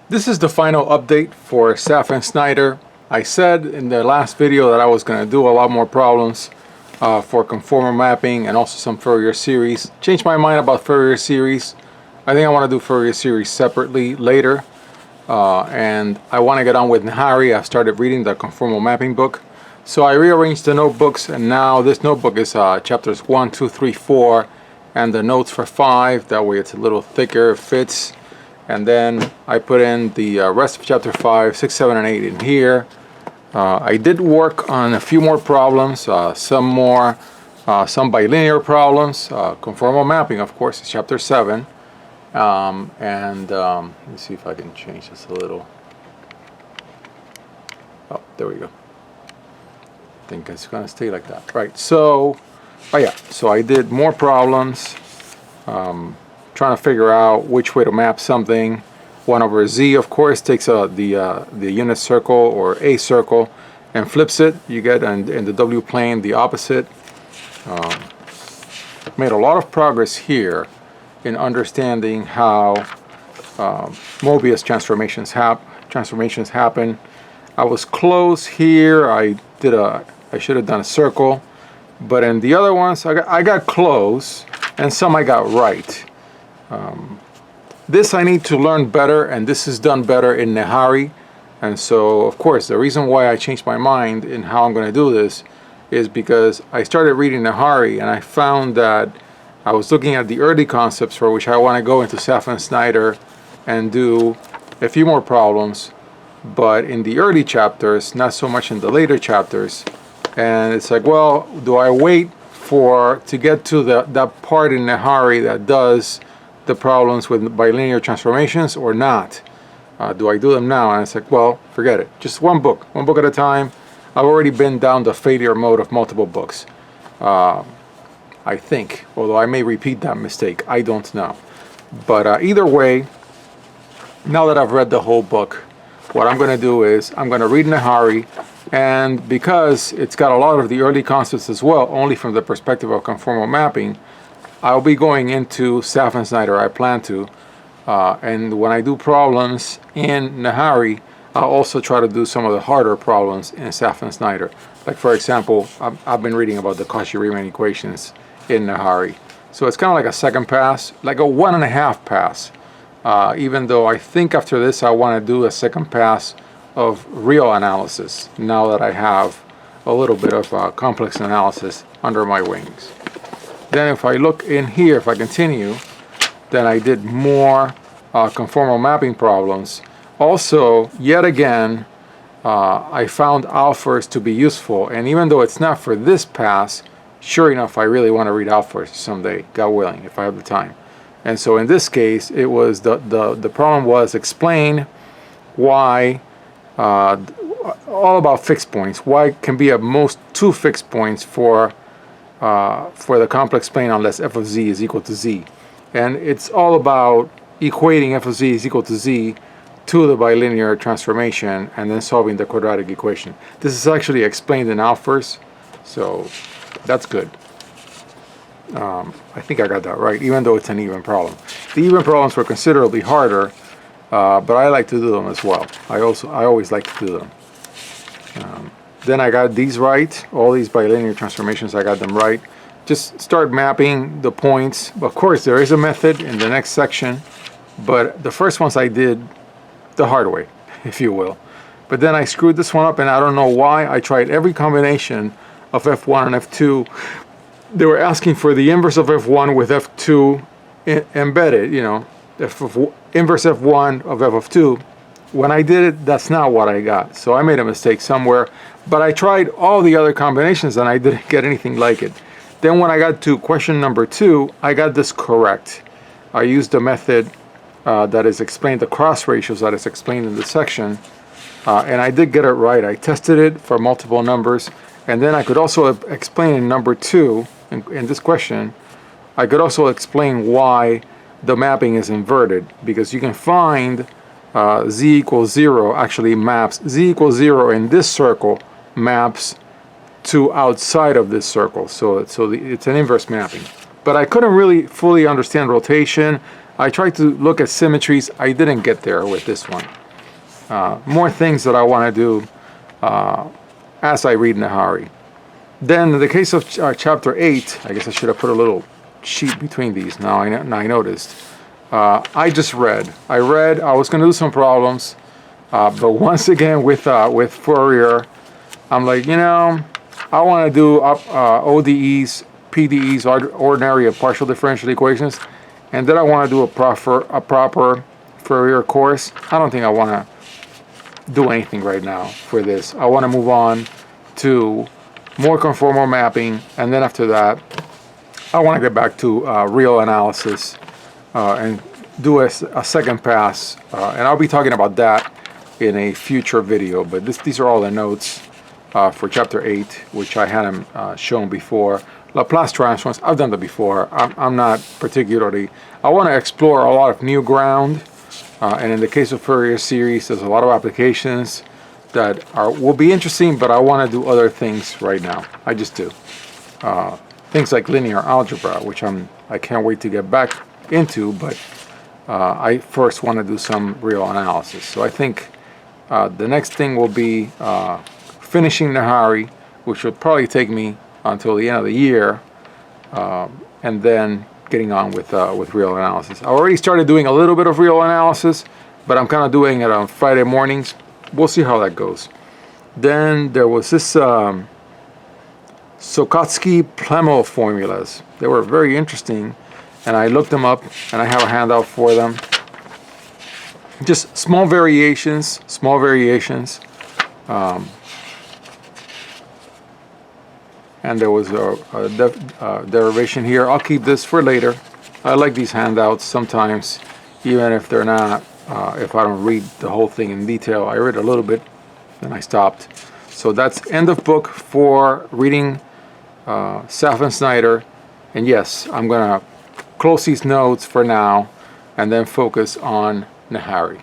This is the final update for Saff and Snider. I said in the last video that I was going to do a lot more problems for conformal mapping and also some Fourier series. Changed my mind about Fourier series. I think I want to do Fourier series separately later. And I want to get on with Nahari. I've started reading the conformal mapping book. So I rearranged the notebooks, and now this notebook is chapters 1, 2, 3, 4, and the notes for 5. That way it's a little thicker, it fits. And then I put in the rest of chapter 5, 6, 7, and 8 in here. I did work on a few more problems, some bilinear problems. Conformal mapping, of course, is chapter 7. Let me see if I can change this a little. Oh, there we go. I think it's going to stay like that. Right, so, so I did more problems. Trying to figure out which way to map something. 1 over z, of course, takes the unit circle or a circle and flips it. You get in the w plane the opposite. Made a lot of progress here in understanding how Mobius transformations happen. I was close here. I should have done a circle, but in the other ones I got close, and some I got right. This I need to learn better, and this is done better in Nahari. And so, of course, the reason why I changed my mind in how I'm going to do this is because I started reading Nahari, and I found that I was looking at the early concepts for which I want to go into Saff and Snider and do a few more problems, but in the early chapters, not so much in the later chapters. And it's like, well, do I wait to get to that part in Nahari that does the problems with bilinear transformations or not? Do I do them now? And it's like, well, forget it. Just one book at a time. I've already been down the failure mode of multiple books. I think, although I may repeat that mistake, I don't know. But either way, now that I've read the whole book, what I'm going to do is I'm going to read Nahari, and because it's got a lot of the early concepts as well, only from the perspective of conformal mapping, I'll be going into Saff and Snider. I plan to. And when I do problems in Nahari, I'll also try to do some of the harder problems in Saff and Snider. Like, for example, I've been reading about the Cauchy-Riemann equations in Nahari. So it's kind of like a second pass, like a 1.5 pass. Even though I think after this I want to do a second pass of real analysis, now that I have a little bit of complex analysis under my wings. Then if I look in here, if I continue, then I did more conformal mapping problems. Also, yet again, I found alphas to be useful, and even though it's not for this pass, sure enough, I really want to read alphas someday, God willing, if I have the time. And so in this case, it was the problem was explain why, all about fixed points. Why can be at most 2 fixed points for the complex plane unless f of z is equal to z. And it's all about equating f of z is equal to z to the bilinear transformation and then solving the quadratic equation. This is actually explained in alphas, so that's good. I think I got that right, even though it's an even problem. The even problems were considerably harder, but I like to do them as well. I always like to do them. Then I got these right. All these bilinear transformations, I got them right. Just start mapping the points. Of course, there is a method in the next section, but the first ones I did the hard way, if you will. But then I screwed this one up, and I don't know why. I tried every combination of F1 and F2. They were asking for the inverse of F1 with F2 embedded, you know, inverse F1 of F of 2. When I did it, that's not what I got. So I made a mistake somewhere. But I tried all the other combinations, and I didn't get anything like it. Then when I got to question number 2, I got this correct. I used the method that is explained, the cross ratios that is explained in this section. And I did get it right. I tested it for multiple numbers. And then I could also explain in number 2, in this question, I could also explain why the mapping is inverted. Because you can find z equals 0 actually maps, z equals 0 in this circle maps to outside of this circle. So it's an inverse mapping. But I couldn't really fully understand rotation. I tried to look at symmetries. I didn't get there with this one. More things that I want to do as I read Nahari. Then in the case of chapter 8, I guess I should have put a little sheet between these. Now I noticed. I just read. I was going to do some problems, but once again with Fourier, I'm like, I want to do ODEs, PDEs, ordinary and partial differential equations, and then I want to do a proper Fourier course. I don't think I want to do anything right now for this. I want to move on to more conformal mapping, and then after that, I want to get back to real analysis and do a second pass, and I'll be talking about that in a future video. But these are all the notes for chapter 8, which I hadn't shown before. Laplace transforms, I've done that before. I'm not particularly, I want to explore a lot of new ground, and in the case of Fourier series, there's a lot of applications that will be interesting, but I want to do other things right now. I just do. Things like linear algebra, which I can't wait to get back into, but I first want to do some real analysis. So I think the next thing will be finishing Nahari, which will probably take me until the end of the year, and then getting on with real analysis. I already started doing a little bit of real analysis, but I'm kind of doing it on Friday mornings. We'll see how that goes. Then there was this Sokotsky-Plemo formulas. They were very interesting, and I looked them up, and I have a handout for them. Just small variations. And there was a derivation here. I'll keep this for later. I like these handouts sometimes, even if they're not, if I don't read the whole thing in detail. I read a little bit, then I stopped. So that's end of book for reading Saff and Snider. And yes, I'm going to close these notes for now and then focus on Nahari.